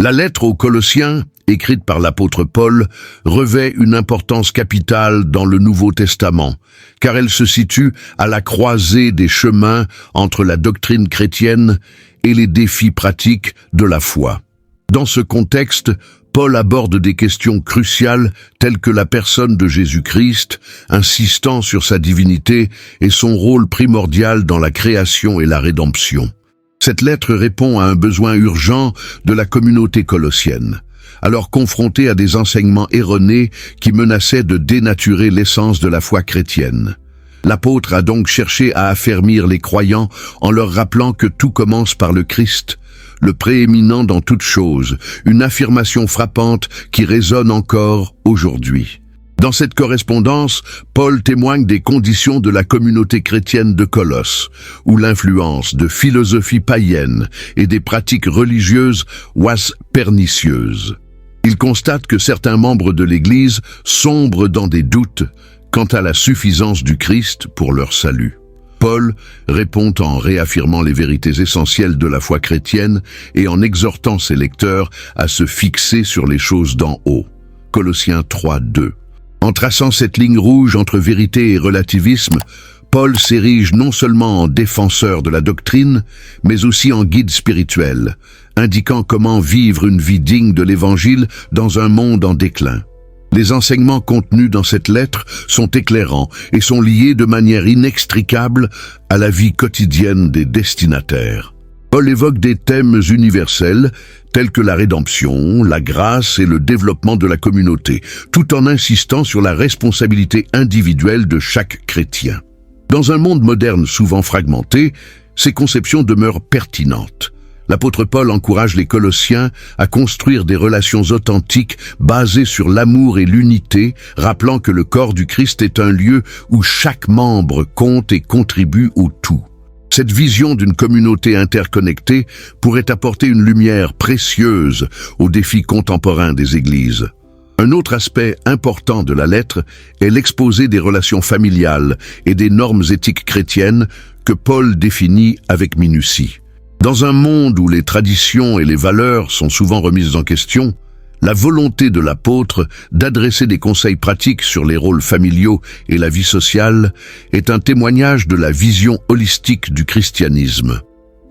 La lettre aux Colossiens, écrite par l'apôtre Paul, revêt une importance capitale dans le Nouveau Testament, car elle se situe à la croisée des chemins entre la doctrine chrétienne et les défis pratiques de la foi. Dans ce contexte, Paul aborde des questions cruciales telles que la personne de Jésus-Christ, insistant sur sa divinité et son rôle primordial dans la création et la rédemption. Cette lettre répond à un besoin urgent de la communauté colossienne, alors confrontée à des enseignements erronés qui menaçaient de dénaturer l'essence de la foi chrétienne. L'apôtre a donc cherché à affermir les croyants en leur rappelant que tout commence par le Christ, le prééminent dans toutes choses, une affirmation frappante qui résonne encore aujourd'hui. Dans cette correspondance, Paul témoigne des conditions de la communauté chrétienne de Colosse, où l'influence de philosophies païennes et des pratiques religieuses was pernicieuse. Il constate que certains membres de l'Église sombrent dans des doutes quant à la suffisance du Christ pour leur salut. Paul répond en réaffirmant les vérités essentielles de la foi chrétienne et en exhortant ses lecteurs à se fixer sur les choses d'en haut. Colossiens 3:2. En traçant cette ligne rouge entre vérité et relativisme, Paul s'érige non seulement en défenseur de la doctrine, mais aussi en guide spirituel, indiquant comment vivre une vie digne de l'Évangile dans un monde en déclin. Les enseignements contenus dans cette lettre sont éclairants et sont liés de manière inextricable à la vie quotidienne des destinataires. Paul évoque des thèmes universels tels que la rédemption, la grâce et le développement de la communauté, tout en insistant sur la responsabilité individuelle de chaque chrétien. Dans un monde moderne souvent fragmenté, ces conceptions demeurent pertinentes. L'apôtre Paul encourage les Colossiens à construire des relations authentiques basées sur l'amour et l'unité, rappelant que le corps du Christ est un lieu où chaque membre compte et contribue au tout. Cette vision d'une communauté interconnectée pourrait apporter une lumière précieuse aux défis contemporains des églises. Un autre aspect important de la lettre est l'exposé des relations familiales et des normes éthiques chrétiennes que Paul définit avec minutie. Dans un monde où les traditions et les valeurs sont souvent remises en question, la volonté de l'apôtre d'adresser des conseils pratiques sur les rôles familiaux et la vie sociale est un témoignage de la vision holistique du christianisme.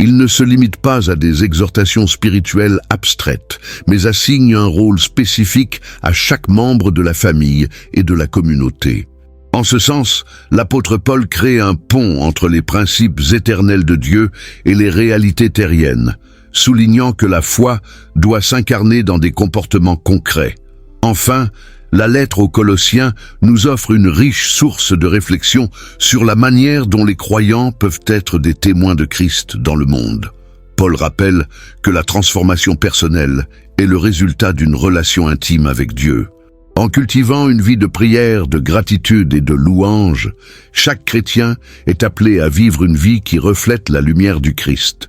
Il ne se limite pas à des exhortations spirituelles abstraites, mais assigne un rôle spécifique à chaque membre de la famille et de la communauté. En ce sens, l'apôtre Paul crée un pont entre les principes éternels de Dieu et les réalités terriennes, soulignant que la foi doit s'incarner dans des comportements concrets. Enfin, la lettre aux Colossiens nous offre une riche source de réflexion sur la manière dont les croyants peuvent être des témoins de Christ dans le monde. Paul rappelle que la transformation personnelle est le résultat d'une relation intime avec Dieu. En cultivant une vie de prière, de gratitude et de louange, chaque chrétien est appelé à vivre une vie qui reflète la lumière du Christ.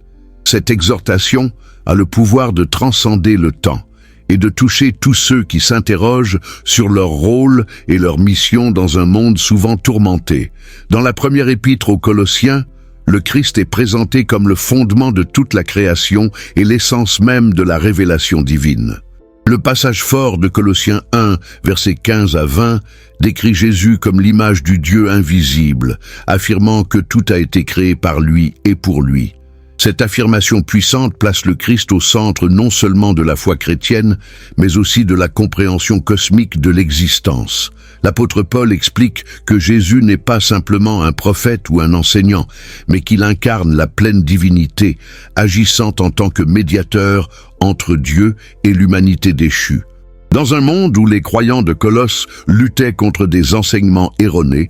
Cette exhortation a le pouvoir de transcender le temps et de toucher tous ceux qui s'interrogent sur leur rôle et leur mission dans un monde souvent tourmenté. Dans la première épître aux Colossiens, le Christ est présenté comme le fondement de toute la création et l'essence même de la révélation divine. Le passage fort de Colossiens 1, versets 15 à 20, décrit Jésus comme l'image du Dieu invisible, affirmant que tout a été créé par lui et pour lui. Cette affirmation puissante place le Christ au centre non seulement de la foi chrétienne, mais aussi de la compréhension cosmique de l'existence. L'apôtre Paul explique que Jésus n'est pas simplement un prophète ou un enseignant, mais qu'il incarne la pleine divinité, agissant en tant que médiateur entre Dieu et l'humanité déchue. Dans un monde où les croyants de Colosse luttaient contre des enseignements erronés,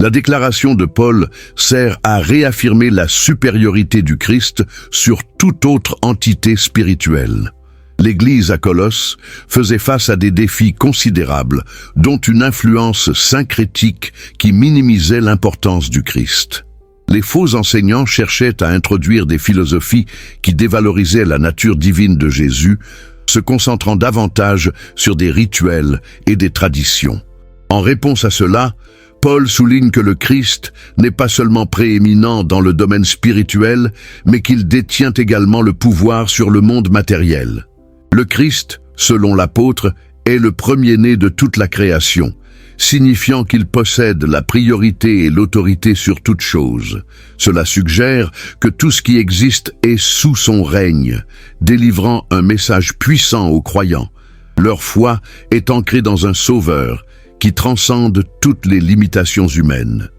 la déclaration de Paul sert à réaffirmer la supériorité du Christ sur toute autre entité spirituelle. L'Église à Colosse faisait face à des défis considérables, dont une influence syncrétique qui minimisait l'importance du Christ. Les faux enseignants cherchaient à introduire des philosophies qui dévalorisaient la nature divine de Jésus, se concentrant davantage sur des rituels et des traditions. En réponse à cela, Paul souligne que le Christ n'est pas seulement prééminent dans le domaine spirituel, mais qu'il détient également le pouvoir sur le monde matériel. Le Christ, selon l'apôtre, est le premier-né de toute la création, signifiant qu'il possède la priorité et l'autorité sur toute chose. Cela suggère que tout ce qui existe est sous son règne, délivrant un message puissant aux croyants. Leur foi est ancrée dans un sauveur qui transcende toutes les limitations humaines.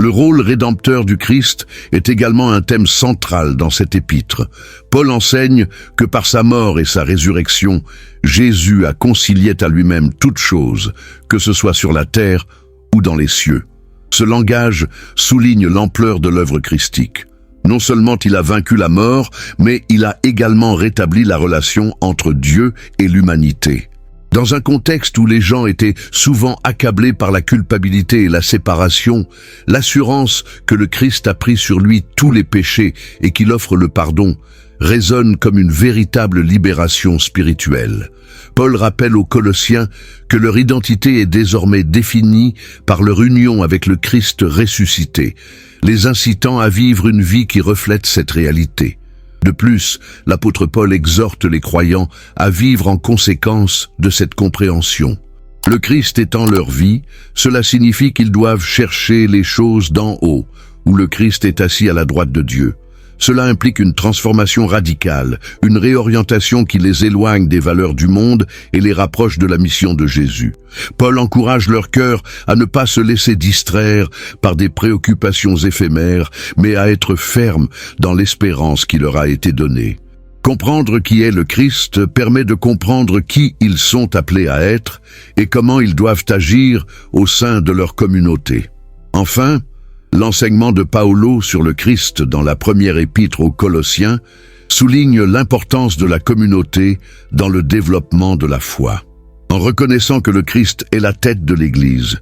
Le rôle rédempteur du Christ est également un thème central dans cet épître. Paul enseigne que par sa mort et sa résurrection, Jésus a concilié à lui-même toutes choses, que ce soit sur la terre ou dans les cieux. Ce langage souligne l'ampleur de l'œuvre christique. Non seulement il a vaincu la mort, mais il a également rétabli la relation entre Dieu et l'humanité. Dans un contexte où les gens étaient souvent accablés par la culpabilité et la séparation, l'assurance que le Christ a pris sur lui tous les péchés et qu'il offre le pardon résonne comme une véritable libération spirituelle. Paul rappelle aux Colossiens que leur identité est désormais définie par leur union avec le Christ ressuscité, les incitant à vivre une vie qui reflète cette réalité. De plus, l'apôtre Paul exhorte les croyants à vivre en conséquence de cette compréhension. Le Christ étant leur vie, cela signifie qu'ils doivent chercher les choses d'en haut, où le Christ est assis à la droite de Dieu. Cela implique une transformation radicale, une réorientation qui les éloigne des valeurs du monde et les rapproche de la mission de Jésus. Paul encourage leur cœur à ne pas se laisser distraire par des préoccupations éphémères, mais à être fermes dans l'espérance qui leur a été donnée. Comprendre qui est le Christ permet de comprendre qui ils sont appelés à être et comment ils doivent agir au sein de leur communauté. Enfin, l'enseignement de Paolo sur le Christ dans la première épître aux Colossiens souligne l'importance de la communauté dans le développement de la foi. En reconnaissant que le Christ est la tête de l'Église,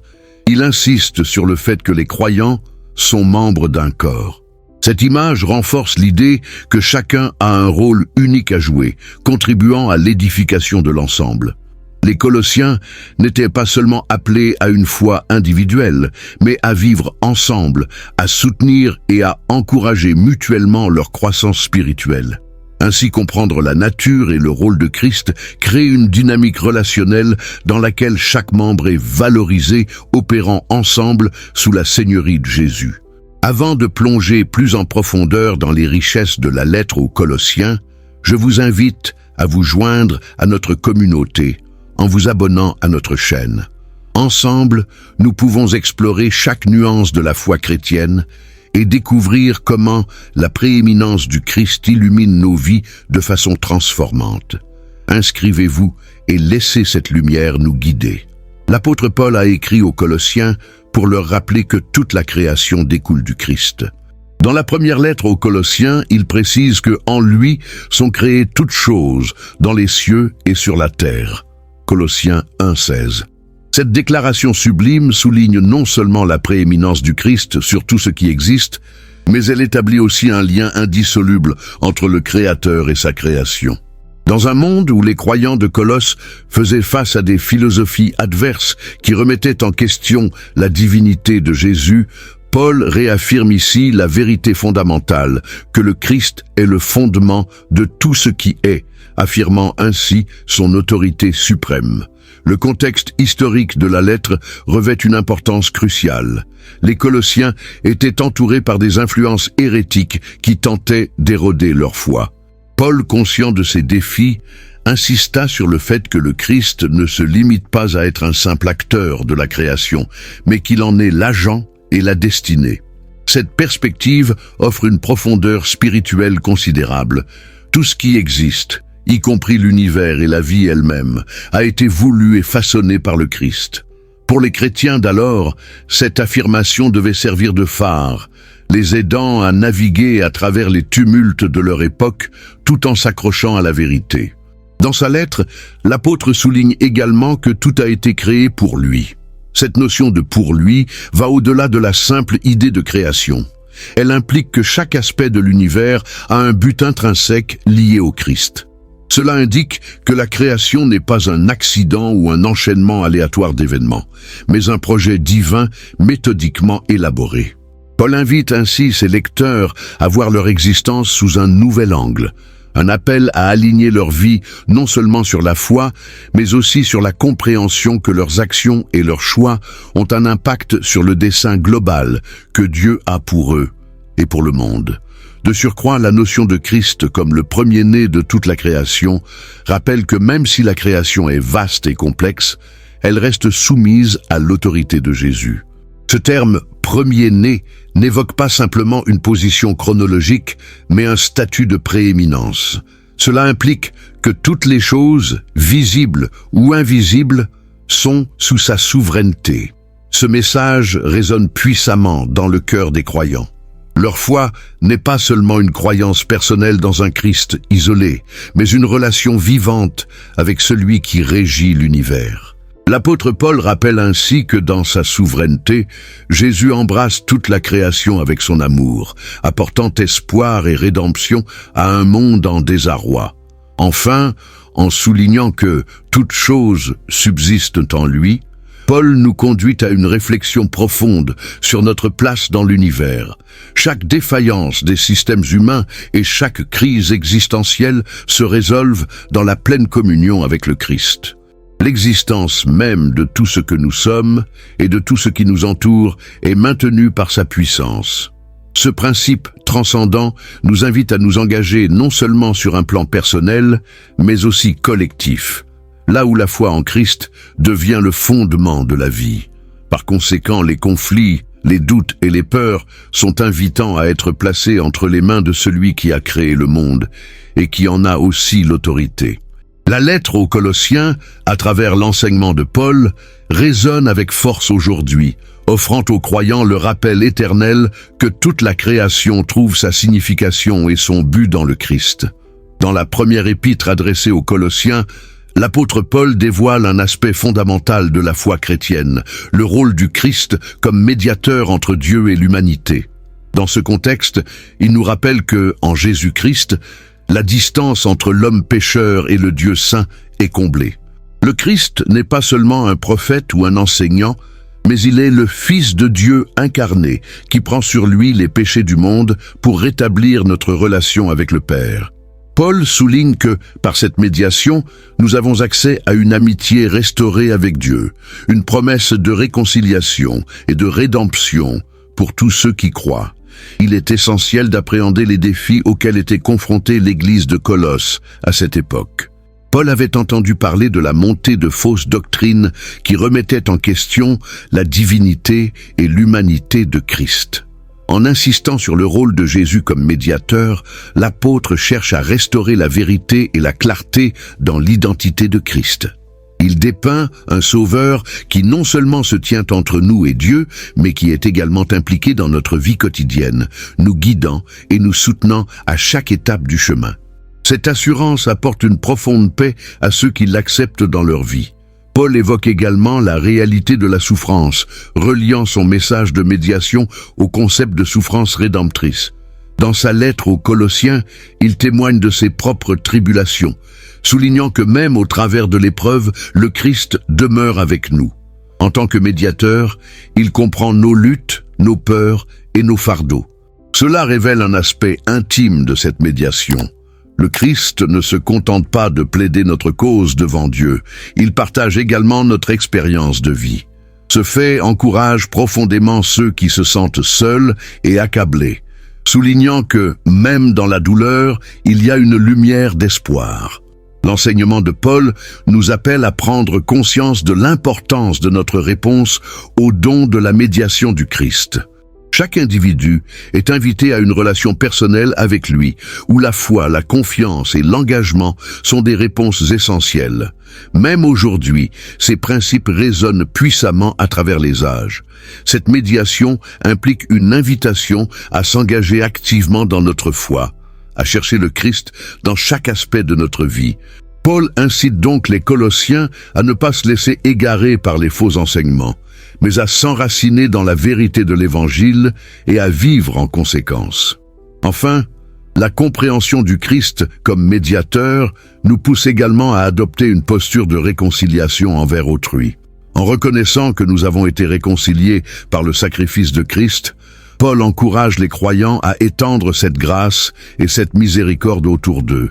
il insiste sur le fait que les croyants sont membres d'un corps. Cette image renforce l'idée que chacun a un rôle unique à jouer, contribuant à l'édification de l'ensemble. Les Colossiens n'étaient pas seulement appelés à une foi individuelle, mais à vivre ensemble, à soutenir et à encourager mutuellement leur croissance spirituelle. Ainsi, comprendre la nature et le rôle de Christ crée une dynamique relationnelle dans laquelle chaque membre est valorisé, opérant ensemble sous la seigneurie de Jésus. Avant de plonger plus en profondeur dans les richesses de la lettre aux Colossiens, je vous invite à vous joindre à notre communauté en vous abonnant à notre chaîne. Ensemble, nous pouvons explorer chaque nuance de la foi chrétienne et découvrir comment la prééminence du Christ illumine nos vies de façon transformante. Inscrivez-vous et laissez cette lumière nous guider. L'apôtre Paul a écrit aux Colossiens pour leur rappeler que toute la création découle du Christ. Dans la première lettre aux Colossiens, il précise que en lui sont créées toutes choses dans les cieux et sur la terre. Colossiens 1,16. Cette déclaration sublime souligne non seulement la prééminence du Christ sur tout ce qui existe, mais elle établit aussi un lien indissoluble entre le Créateur et sa création. Dans un monde où les croyants de Colosse faisaient face à des philosophies adverses qui remettaient en question la divinité de Jésus, Paul réaffirme ici la vérité fondamentale, que le Christ est le fondement de tout ce qui est, affirmant ainsi son autorité suprême. Le contexte historique de la lettre revêt une importance cruciale. Les Colossiens étaient entourés par des influences hérétiques qui tentaient d'éroder leur foi. Paul, conscient de ces défis, insista sur le fait que le Christ ne se limite pas à être un simple acteur de la création, mais qu'il en est l'agent et la destinée. Cette perspective offre une profondeur spirituelle considérable. Tout ce qui existe, y compris l'univers et la vie elle-même, a été voulu et façonné par le Christ. Pour les chrétiens d'alors, cette affirmation devait servir de phare, les aidant à naviguer à travers les tumultes de leur époque, tout en s'accrochant à la vérité. Dans sa lettre, l'apôtre souligne également que tout a été créé pour lui. Cette notion de « pour lui » va au-delà de la simple idée de création. Elle implique que chaque aspect de l'univers a un but intrinsèque lié au Christ. Cela indique que la création n'est pas un accident ou un enchaînement aléatoire d'événements, mais un projet divin méthodiquement élaboré. Paul invite ainsi ses lecteurs à voir leur existence sous un nouvel angle, un appel à aligner leur vie non seulement sur la foi, mais aussi sur la compréhension que leurs actions et leurs choix ont un impact sur le dessein global que Dieu a pour eux et pour le monde. De surcroît, la notion de Christ comme le premier-né de toute la création rappelle que même si la création est vaste et complexe, elle reste soumise à l'autorité de Jésus. Ce terme « premier-né » n'évoque pas simplement une position chronologique, mais un statut de prééminence. Cela implique que toutes les choses, visibles ou invisibles, sont sous sa souveraineté. Ce message résonne puissamment dans le cœur des croyants. Leur foi n'est pas seulement une croyance personnelle dans un Christ isolé, mais une relation vivante avec celui qui régit l'univers. L'apôtre Paul rappelle ainsi que dans sa souveraineté, Jésus embrasse toute la création avec son amour, apportant espoir et rédemption à un monde en désarroi. Enfin, en soulignant que toutes choses subsistent en lui, Paul nous conduit à une réflexion profonde sur notre place dans l'univers. Chaque défaillance des systèmes humains et chaque crise existentielle se résolvent dans la pleine communion avec le Christ. L'existence même de tout ce que nous sommes et de tout ce qui nous entoure est maintenue par sa puissance. Ce principe transcendant nous invite à nous engager non seulement sur un plan personnel, mais aussi collectif, là où la foi en Christ devient le fondement de la vie. Par conséquent, les conflits, les doutes et les peurs sont invitants à être placés entre les mains de celui qui a créé le monde et qui en a aussi l'autorité. La lettre aux Colossiens, à travers l'enseignement de Paul, résonne avec force aujourd'hui, offrant aux croyants le rappel éternel que toute la création trouve sa signification et son but dans le Christ. Dans la première épître adressée aux Colossiens, l'apôtre Paul dévoile un aspect fondamental de la foi chrétienne, le rôle du Christ comme médiateur entre Dieu et l'humanité. Dans ce contexte, il nous rappelle que, en Jésus-Christ, la distance entre l'homme pécheur et le Dieu saint est comblée. Le Christ n'est pas seulement un prophète ou un enseignant, mais il est le Fils de Dieu incarné qui prend sur lui les péchés du monde pour rétablir notre relation avec le Père. Paul souligne que, par cette médiation, nous avons accès à une amitié restaurée avec Dieu, une promesse de réconciliation et de rédemption pour tous ceux qui croient. Il est essentiel d'appréhender les défis auxquels était confrontée l'Église de Colosse à cette époque. Paul avait entendu parler de la montée de fausses doctrines qui remettaient en question la divinité et l'humanité de Christ. En insistant sur le rôle de Jésus comme médiateur, l'apôtre cherche à restaurer la vérité et la clarté dans l'identité de Christ. Il dépeint un sauveur qui non seulement se tient entre nous et Dieu, mais qui est également impliqué dans notre vie quotidienne, nous guidant et nous soutenant à chaque étape du chemin. Cette assurance apporte une profonde paix à ceux qui l'acceptent dans leur vie. Paul évoque également la réalité de la souffrance, reliant son message de médiation au concept de souffrance rédemptrice. Dans sa lettre aux Colossiens, il témoigne de ses propres tribulations, soulignant que même au travers de l'épreuve, le Christ demeure avec nous. En tant que médiateur, il comprend nos luttes, nos peurs et nos fardeaux. Cela révèle un aspect intime de cette médiation. Le Christ ne se contente pas de plaider notre cause devant Dieu, il partage également notre expérience de vie. Ce fait encourage profondément ceux qui se sentent seuls et accablés, soulignant que, même dans la douleur, il y a une lumière d'espoir. L'enseignement de Paul nous appelle à prendre conscience de l'importance de notre réponse au don de la médiation du Christ. Chaque individu est invité à une relation personnelle avec lui, où la foi, la confiance et l'engagement sont des réponses essentielles. Même aujourd'hui, ces principes résonnent puissamment à travers les âges. Cette médiation implique une invitation à s'engager activement dans notre foi, à chercher le Christ dans chaque aspect de notre vie. Paul incite donc les Colossiens à ne pas se laisser égarer par les faux enseignements, mais à s'enraciner dans la vérité de l'Évangile et à vivre en conséquence. Enfin, la compréhension du Christ comme médiateur nous pousse également à adopter une posture de réconciliation envers autrui. En reconnaissant que nous avons été réconciliés par le sacrifice de Christ, Paul encourage les croyants à étendre cette grâce et cette miséricorde autour d'eux.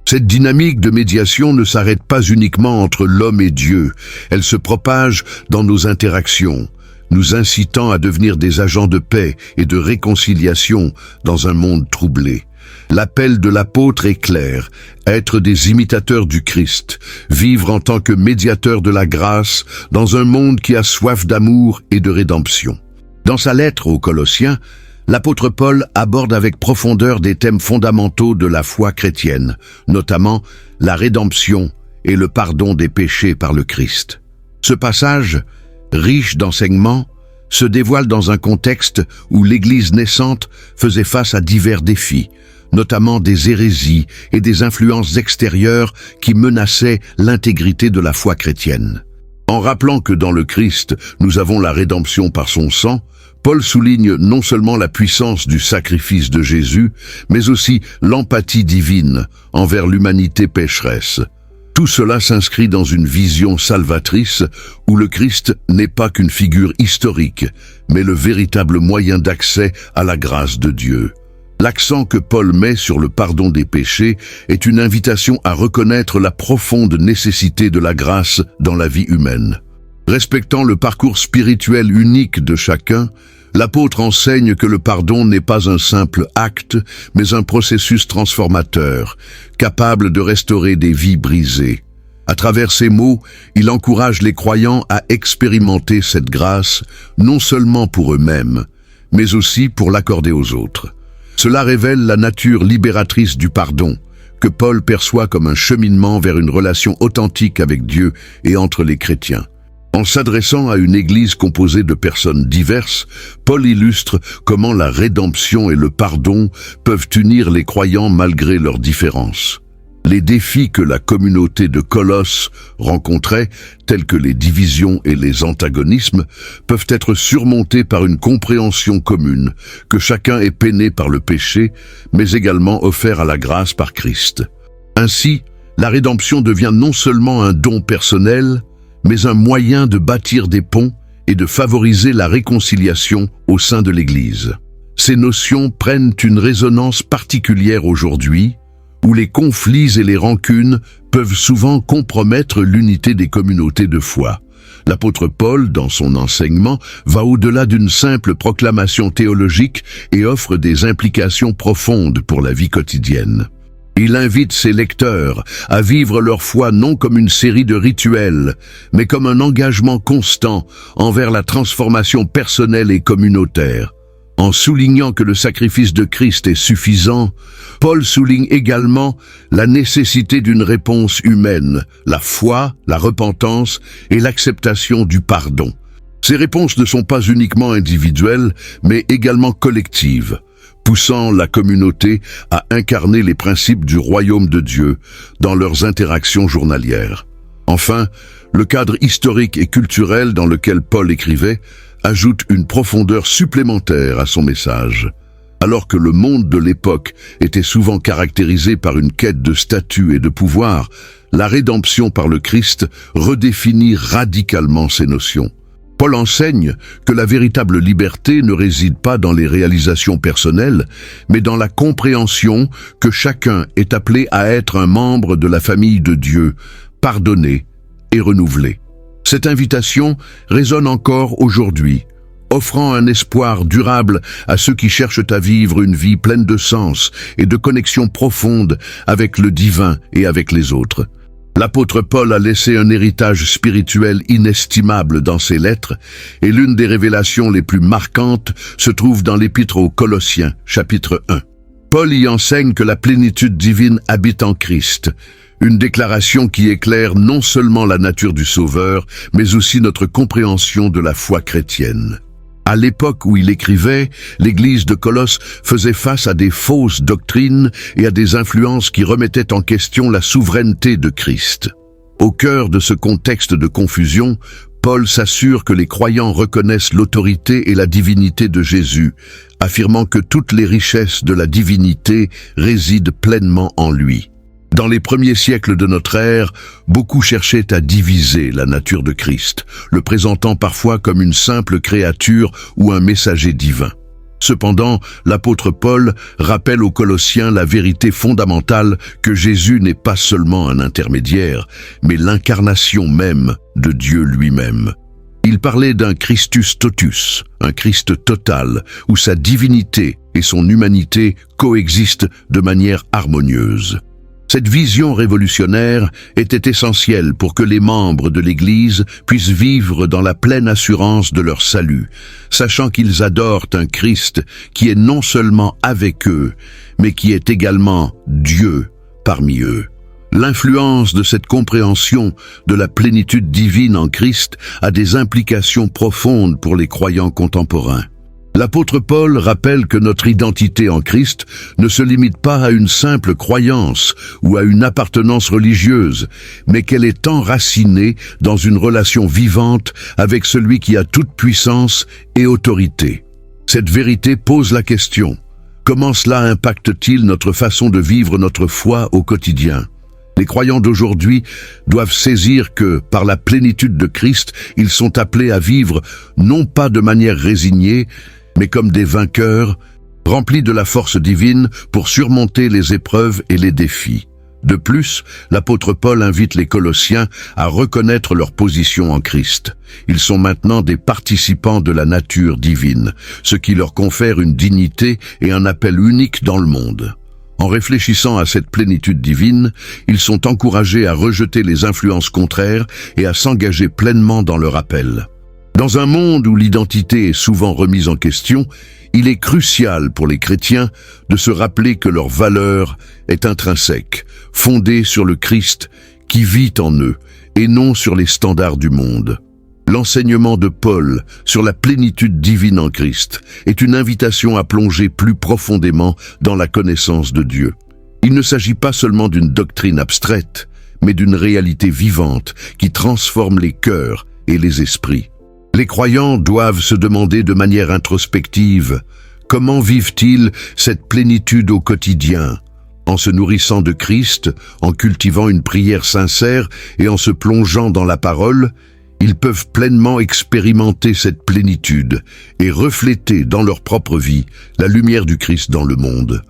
Cette dynamique de médiation ne s'arrête pas uniquement entre l'homme et Dieu, elle se propage dans nos interactions, nous incitant à devenir des agents de paix et de réconciliation dans un monde troublé. L'appel de l'apôtre est clair, être des imitateurs du Christ, vivre en tant que médiateurs de la grâce dans un monde qui a soif d'amour et de rédemption. Dans sa lettre aux Colossiens, l'apôtre Paul aborde avec profondeur des thèmes fondamentaux de la foi chrétienne, notamment la rédemption et le pardon des péchés par le Christ. Ce passage, riche d'enseignements, se dévoile dans un contexte où l'Église naissante faisait face à divers défis, notamment des hérésies et des influences extérieures qui menaçaient l'intégrité de la foi chrétienne. En rappelant que dans le Christ, nous avons la rédemption par son sang, Paul souligne non seulement la puissance du sacrifice de Jésus, mais aussi l'empathie divine envers l'humanité pécheresse. Tout cela s'inscrit dans une vision salvatrice où le Christ n'est pas qu'une figure historique, mais le véritable moyen d'accès à la grâce de Dieu. L'accent que Paul met sur le pardon des péchés est une invitation à reconnaître la profonde nécessité de la grâce dans la vie humaine. Respectant le parcours spirituel unique de chacun, l'apôtre enseigne que le pardon n'est pas un simple acte, mais un processus transformateur, capable de restaurer des vies brisées. À travers ces mots, il encourage les croyants à expérimenter cette grâce, non seulement pour eux-mêmes, mais aussi pour l'accorder aux autres. Cela révèle la nature libératrice du pardon, que Paul perçoit comme un cheminement vers une relation authentique avec Dieu et entre les chrétiens. En s'adressant à une église composée de personnes diverses, Paul illustre comment la rédemption et le pardon peuvent unir les croyants malgré leurs différences. Les défis que la communauté de Colosse rencontrait, tels que les divisions et les antagonismes, peuvent être surmontés par une compréhension commune, que chacun est peiné par le péché, mais également offert à la grâce par Christ. Ainsi, la rédemption devient non seulement un don personnel, mais un moyen de bâtir des ponts et de favoriser la réconciliation au sein de l'Église. Ces notions prennent une résonance particulière aujourd'hui, où les conflits et les rancunes peuvent souvent compromettre l'unité des communautés de foi. L'apôtre Paul, dans son enseignement, va au-delà d'une simple proclamation théologique et offre des implications profondes pour la vie quotidienne. Il invite ses lecteurs à vivre leur foi non comme une série de rituels, mais comme un engagement constant envers la transformation personnelle et communautaire. En soulignant que le sacrifice de Christ est suffisant, Paul souligne également la nécessité d'une réponse humaine, la foi, la repentance et l'acceptation du pardon. Ces réponses ne sont pas uniquement individuelles, mais également collectives, poussant la communauté à incarner les principes du royaume de Dieu dans leurs interactions journalières. Enfin, le cadre historique et culturel dans lequel Paul écrivait ajoute une profondeur supplémentaire à son message. Alors que le monde de l'époque était souvent caractérisé par une quête de statut et de pouvoir, la rédemption par le Christ redéfinit radicalement ces notions. Paul enseigne que la véritable liberté ne réside pas dans les réalisations personnelles, mais dans la compréhension que chacun est appelé à être un membre de la famille de Dieu, pardonné et renouvelé. Cette invitation résonne encore aujourd'hui, offrant un espoir durable à ceux qui cherchent à vivre une vie pleine de sens et de connexion profonde avec le divin et avec les autres. L'apôtre Paul a laissé un héritage spirituel inestimable dans ses lettres, et l'une des révélations les plus marquantes se trouve dans l'Épître aux Colossiens, chapitre 1. Paul y enseigne que la plénitude divine habite en Christ, une déclaration qui éclaire non seulement la nature du Sauveur, mais aussi notre compréhension de la foi chrétienne. À l'époque où il écrivait, l'Église de Colosse faisait face à des fausses doctrines et à des influences qui remettaient en question la souveraineté de Christ. Au cœur de ce contexte de confusion, Paul s'assure que les croyants reconnaissent l'autorité et la divinité de Jésus, affirmant que toutes les richesses de la divinité résident pleinement en lui. Dans les premiers siècles de notre ère, beaucoup cherchaient à diviser la nature de Christ, le présentant parfois comme une simple créature ou un messager divin. Cependant, l'apôtre Paul rappelle aux Colossiens la vérité fondamentale que Jésus n'est pas seulement un intermédiaire, mais l'incarnation même de Dieu lui-même. Il parlait d'un Christus totus, un Christ total, où sa divinité et son humanité coexistent de manière harmonieuse. Cette vision révolutionnaire était essentielle pour que les membres de l'Église puissent vivre dans la pleine assurance de leur salut, sachant qu'ils adorent un Christ qui est non seulement avec eux, mais qui est également Dieu parmi eux. L'influence de cette compréhension de la plénitude divine en Christ a des implications profondes pour les croyants contemporains. L'apôtre Paul rappelle que notre identité en Christ ne se limite pas à une simple croyance ou à une appartenance religieuse, mais qu'elle est enracinée dans une relation vivante avec celui qui a toute puissance et autorité. Cette vérité pose la question: comment cela impacte-t-il notre façon de vivre notre foi au quotidien? Les croyants d'aujourd'hui doivent saisir que, par la plénitude de Christ, ils sont appelés à vivre non pas de manière résignée, mais comme des vainqueurs, remplis de la force divine pour surmonter les épreuves et les défis. De plus, l'apôtre Paul invite les Colossiens à reconnaître leur position en Christ. Ils sont maintenant des participants de la nature divine, ce qui leur confère une dignité et un appel unique dans le monde. En réfléchissant à cette plénitude divine, ils sont encouragés à rejeter les influences contraires et à s'engager pleinement dans leur appel. Dans un monde où l'identité est souvent remise en question, il est crucial pour les chrétiens de se rappeler que leur valeur est intrinsèque, fondée sur le Christ qui vit en eux et non sur les standards du monde. L'enseignement de Paul sur la plénitude divine en Christ est une invitation à plonger plus profondément dans la connaissance de Dieu. Il ne s'agit pas seulement d'une doctrine abstraite, mais d'une réalité vivante qui transforme les cœurs et les esprits. Les croyants doivent se demander de manière introspective: comment vivent-ils cette plénitude au quotidien? En se nourrissant de Christ, en cultivant une prière sincère et en se plongeant dans la parole, ils peuvent pleinement expérimenter cette plénitude et refléter dans leur propre vie la lumière du Christ dans le monde.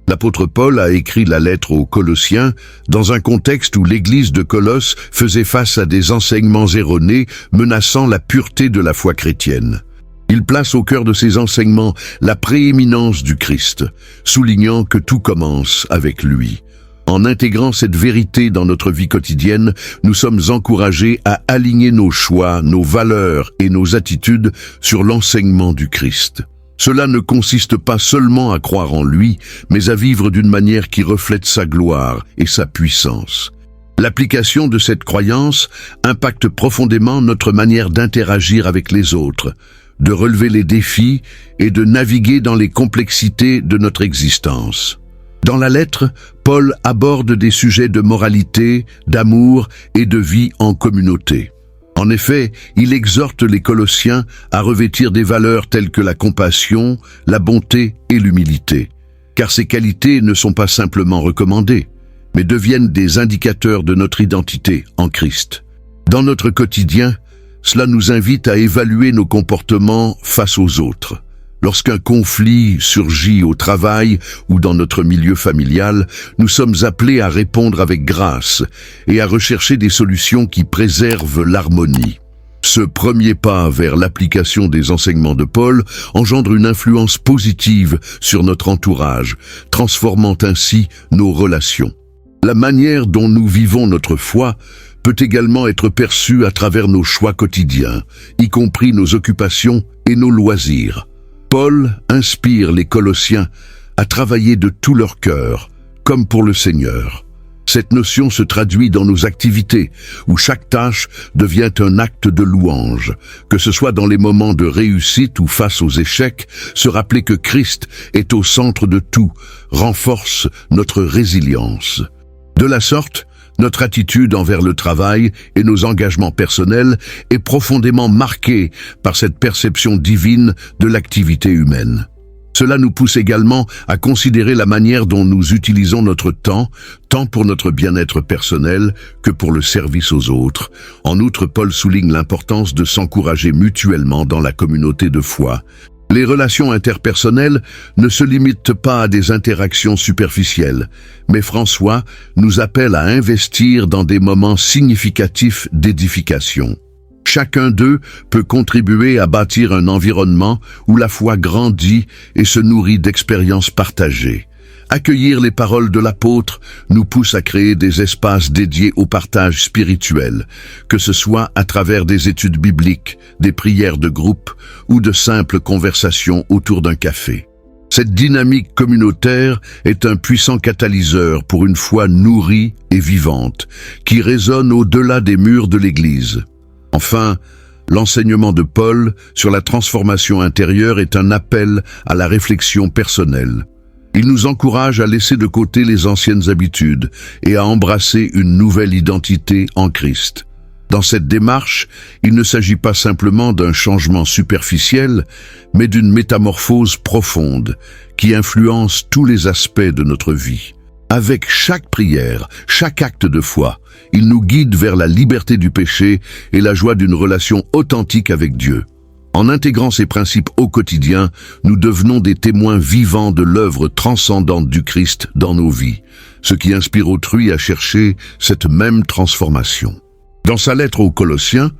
L'apôtre Paul a écrit la lettre aux Colossiens dans un contexte où l'Église de Colosse faisait face à des enseignements erronés menaçant la pureté de la foi chrétienne. Il place au cœur de ces enseignements la prééminence du Christ, soulignant que tout commence avec lui. En intégrant cette vérité dans notre vie quotidienne, nous sommes encouragés à aligner nos choix, nos valeurs et nos attitudes sur l'enseignement du Christ. Cela ne consiste pas seulement à croire en lui, mais à vivre d'une manière qui reflète sa gloire et sa puissance. L'application de cette croyance impacte profondément notre manière d'interagir avec les autres, de relever les défis et de naviguer dans les complexités de notre existence. Dans la lettre, Paul aborde des sujets de moralité, d'amour et de vie en communauté. En effet, il exhorte les Colossiens à revêtir des valeurs telles que la compassion, la bonté et l'humilité, car ces qualités ne sont pas simplement recommandées, mais deviennent des indicateurs de notre identité en Christ. Dans notre quotidien, cela nous invite à évaluer nos comportements face aux autres. Lorsqu'un conflit surgit au travail ou dans notre milieu familial, nous sommes appelés à répondre avec grâce et à rechercher des solutions qui préservent l'harmonie. Ce premier pas vers l'application des enseignements de Paul engendre une influence positive sur notre entourage, transformant ainsi nos relations. La manière dont nous vivons notre foi peut également être perçue à travers nos choix quotidiens, y compris nos occupations et nos loisirs. Paul inspire les Colossiens à travailler de tout leur cœur, comme pour le Seigneur. Cette notion se traduit dans nos activités, où chaque tâche devient un acte de louange. Que ce soit dans les moments de réussite ou face aux échecs, se rappeler que Christ est au centre de tout renforce notre résilience. De la sorte, notre attitude envers le travail et nos engagements personnels est profondément marquée par cette perception divine de l'activité humaine. Cela nous pousse également à considérer la manière dont nous utilisons notre temps, tant pour notre bien-être personnel que pour le service aux autres. En outre, Paul souligne l'importance de s'encourager mutuellement dans la communauté de foi. Les relations interpersonnelles ne se limitent pas à des interactions superficielles, mais François nous appelle à investir dans des moments significatifs d'édification. Chacun d'eux peut contribuer à bâtir un environnement où la foi grandit et se nourrit d'expériences partagées. Accueillir les paroles de l'apôtre nous pousse à créer des espaces dédiés au partage spirituel, que ce soit à travers des études bibliques, des prières de groupe ou de simples conversations autour d'un café. Cette dynamique communautaire est un puissant catalyseur pour une foi nourrie et vivante, qui résonne au-delà des murs de l'Église. Enfin, l'enseignement de Paul sur la transformation intérieure est un appel à la réflexion personnelle. Il nous encourage à laisser de côté les anciennes habitudes et à embrasser une nouvelle identité en Christ. Dans cette démarche, il ne s'agit pas simplement d'un changement superficiel, mais d'une métamorphose profonde qui influence tous les aspects de notre vie. Avec chaque prière, chaque acte de foi, il nous guide vers la liberté du péché et la joie d'une relation authentique avec Dieu. En intégrant ces principes au quotidien, nous devenons des témoins vivants de l'œuvre transcendante du Christ dans nos vies, ce qui inspire autrui à chercher cette même transformation. Dans sa lettre aux Colossiens,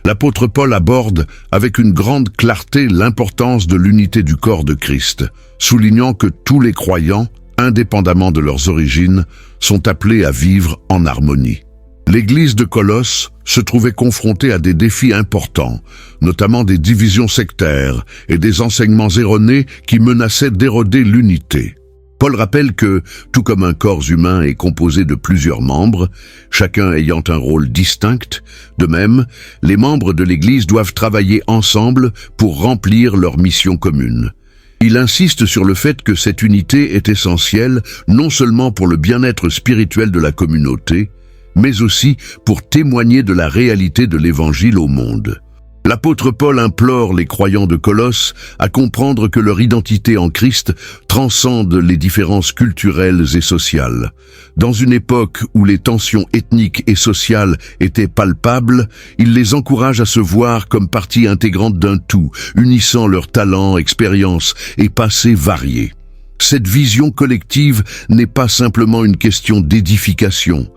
l'apôtre Paul aborde avec une grande clarté l'importance de l'unité du corps de Christ, soulignant que tous les croyants, indépendamment de leurs origines, sont appelés à vivre en harmonie. L'Église de Colosse se trouvait confrontée à des défis importants, notamment des divisions sectaires et des enseignements erronés qui menaçaient d'éroder l'unité. Paul rappelle que, tout comme un corps humain est composé de plusieurs membres, chacun ayant un rôle distinct, de même, les membres de l'Église doivent travailler ensemble pour remplir leur mission commune. Il insiste sur le fait que cette unité est essentielle non seulement pour le bien-être spirituel de la communauté, mais aussi pour témoigner de la réalité de l'Évangile au monde. L'apôtre Paul implore les croyants de Colosse à comprendre que leur identité en Christ transcende les différences culturelles et sociales. Dans une époque où les tensions ethniques et sociales étaient palpables, il les encourage à se voir comme partie intégrante d'un tout, unissant leurs talents, expériences et passés variés. Cette vision collective n'est pas simplement une question d'édification,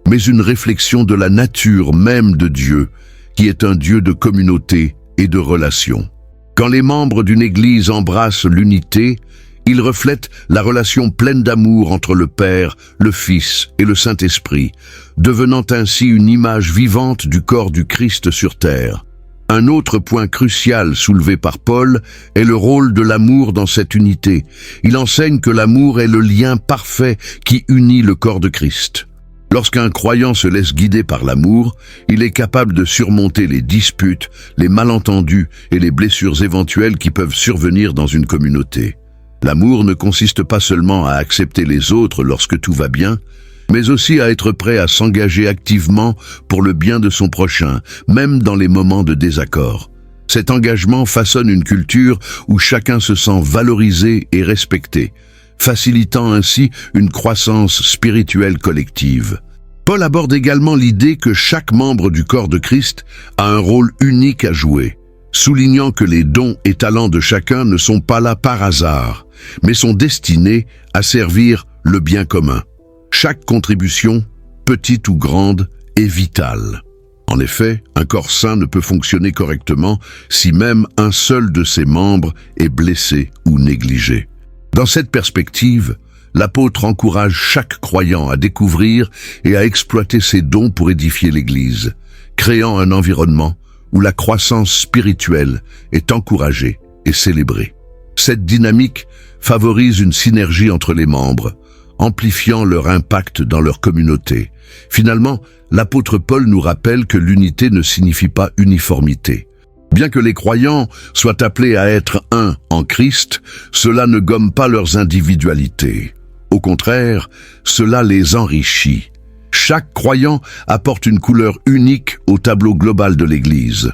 mais une réflexion de la nature même de Dieu, qui est un Dieu de communauté et de relation. Quand les membres d'une Église embrassent l'unité, ils reflètent la relation pleine d'amour entre le Père, le Fils et le Saint-Esprit, devenant ainsi une image vivante du corps du Christ sur terre. Un autre point crucial soulevé par Paul est le rôle de l'amour dans cette unité. Il enseigne que l'amour est le lien parfait qui unit le corps de Christ. Lorsqu'un croyant se laisse guider par l'amour, il est capable de surmonter les disputes, les malentendus et les blessures éventuelles qui peuvent survenir dans une communauté. L'amour ne consiste pas seulement à accepter les autres lorsque tout va bien, mais aussi à être prêt à s'engager activement pour le bien de son prochain, même dans les moments de désaccord. Cet engagement façonne une culture où chacun se sent valorisé et respecté, facilitant ainsi une croissance spirituelle collective. Paul aborde également l'idée que chaque membre du corps de Christ a un rôle unique à jouer, soulignant que les dons et talents de chacun ne sont pas là par hasard, mais sont destinés à servir le bien commun. Chaque contribution, petite ou grande, est vitale. En effet, un corps sain ne peut fonctionner correctement si même un seul de ses membres est blessé ou négligé. Dans cette perspective, l'apôtre encourage chaque croyant à découvrir et à exploiter ses dons pour édifier l'Église, créant un environnement où la croissance spirituelle est encouragée et célébrée. Cette dynamique favorise une synergie entre les membres, amplifiant leur impact dans leur communauté. Finalement, l'apôtre Paul nous rappelle que l'unité ne signifie pas uniformité. Bien que les croyants soient appelés à être un en Christ, cela ne gomme pas leurs individualités. Au contraire, cela les enrichit. Chaque croyant apporte une couleur unique au tableau global de l'Église.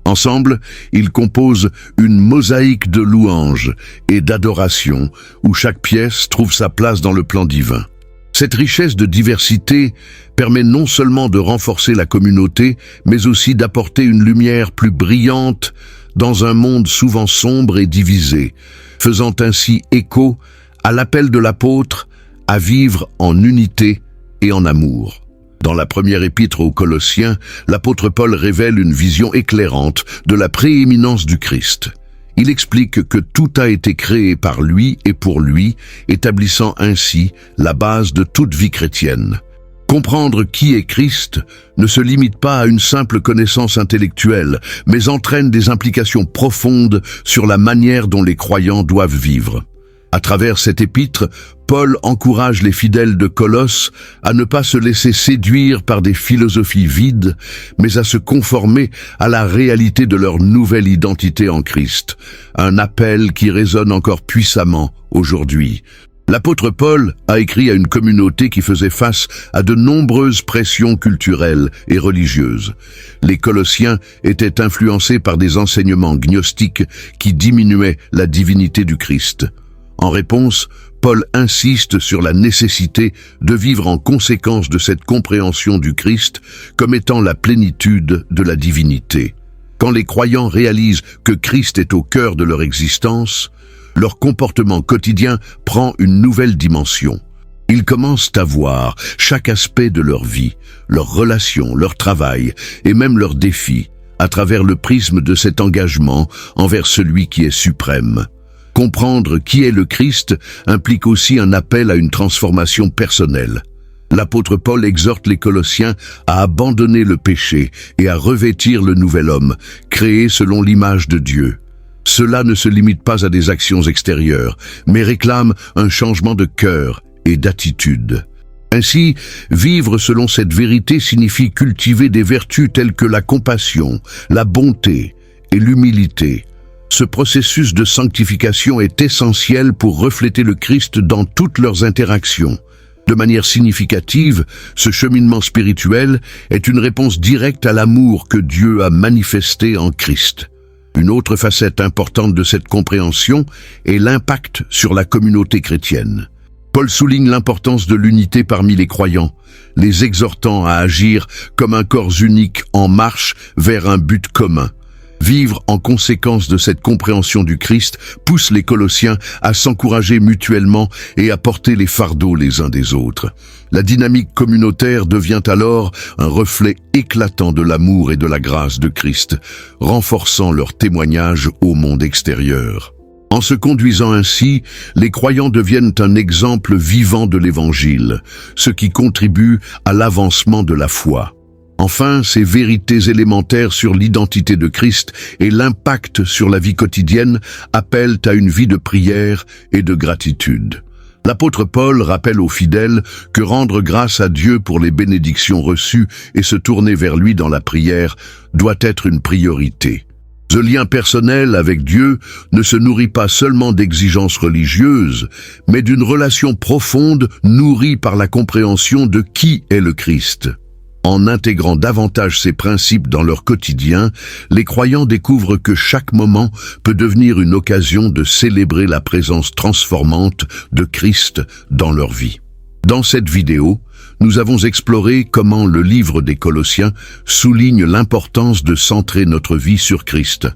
Ensemble, ils composent une mosaïque de louanges et d'adoration où chaque pièce trouve sa place dans le plan divin. Cette richesse de diversité permet non seulement de renforcer la communauté, mais aussi d'apporter une lumière plus brillante dans un monde souvent sombre et divisé, faisant ainsi écho à l'appel de l'apôtre à vivre en unité et en amour. Dans la première épître aux Colossiens, l'apôtre Paul révèle une vision éclairante de la prééminence du Christ. Il explique que tout a été créé par lui et pour lui, établissant ainsi la base de toute vie chrétienne. Comprendre qui est Christ ne se limite pas à une simple connaissance intellectuelle, mais entraîne des implications profondes sur la manière dont les croyants doivent vivre. À travers cette épître, Paul encourage les fidèles de Colosse à ne pas se laisser séduire par des philosophies vides, mais à se conformer à la réalité de leur nouvelle identité en Christ. Un appel qui résonne encore puissamment aujourd'hui. L'apôtre Paul a écrit à une communauté qui faisait face à de nombreuses pressions culturelles et religieuses. Les Colossiens étaient influencés par des enseignements gnostiques qui diminuaient la divinité du Christ. En réponse, Paul insiste sur la nécessité de vivre en conséquence de cette compréhension du Christ comme étant la plénitude de la divinité. Quand les croyants réalisent que Christ est au cœur de leur existence, leur comportement quotidien prend une nouvelle dimension. Ils commencent à voir chaque aspect de leur vie, leurs relations, leur travail et même leurs défis à travers le prisme de cet engagement envers celui qui est suprême. Comprendre qui est le Christ implique aussi un appel à une transformation personnelle. L'apôtre Paul exhorte les Colossiens à abandonner le péché et à revêtir le nouvel homme, créé selon l'image de Dieu. Cela ne se limite pas à des actions extérieures, mais réclame un changement de cœur et d'attitude. Ainsi, vivre selon cette vérité signifie cultiver des vertus telles que la compassion, la bonté et l'humilité. Ce processus de sanctification est essentiel pour refléter le Christ dans toutes leurs interactions. De manière significative, ce cheminement spirituel est une réponse directe à l'amour que Dieu a manifesté en Christ. Une autre facette importante de cette compréhension est l'impact sur la communauté chrétienne. Paul souligne l'importance de l'unité parmi les croyants, les exhortant à agir comme un corps unique en marche vers un but commun. Vivre en conséquence de cette compréhension du Christ pousse les Colossiens à s'encourager mutuellement et à porter les fardeaux les uns des autres. La dynamique communautaire devient alors un reflet éclatant de l'amour et de la grâce de Christ, renforçant leur témoignage au monde extérieur. En se conduisant ainsi, les croyants deviennent un exemple vivant de l'Évangile, ce qui contribue à l'avancement de la foi. Enfin, ces vérités élémentaires sur l'identité de Christ et l'impact sur la vie quotidienne appellent à une vie de prière et de gratitude. L'apôtre Paul rappelle aux fidèles que rendre grâce à Dieu pour les bénédictions reçues et se tourner vers lui dans la prière doit être une priorité. Ce lien personnel avec Dieu ne se nourrit pas seulement d'exigences religieuses, mais d'une relation profonde nourrie par la compréhension de qui est le Christ. En intégrant davantage ces principes dans leur quotidien, les croyants découvrent que chaque moment peut devenir une occasion de célébrer la présence transformante de Christ dans leur vie. Dans cette vidéo, nous avons exploré comment le livre des Colossiens souligne l'importance de centrer notre vie sur Christ,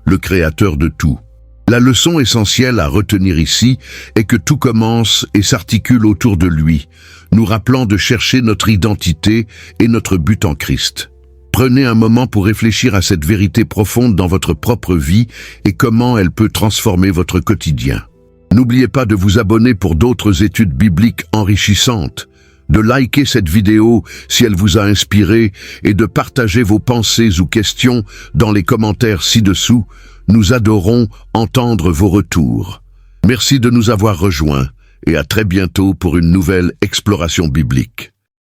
le Créateur de tout. La leçon essentielle à retenir ici est que tout commence et s'articule autour de lui, nous rappelant de chercher notre identité et notre but en Christ. Prenez un moment pour réfléchir à cette vérité profonde dans votre propre vie et comment elle peut transformer votre quotidien. N'oubliez pas de vous abonner pour d'autres études bibliques enrichissantes, de liker cette vidéo si elle vous a inspiré et de partager vos pensées ou questions dans les commentaires ci-dessous. Nous adorons entendre vos retours. Merci de nous avoir rejoints et à très bientôt pour une nouvelle exploration biblique.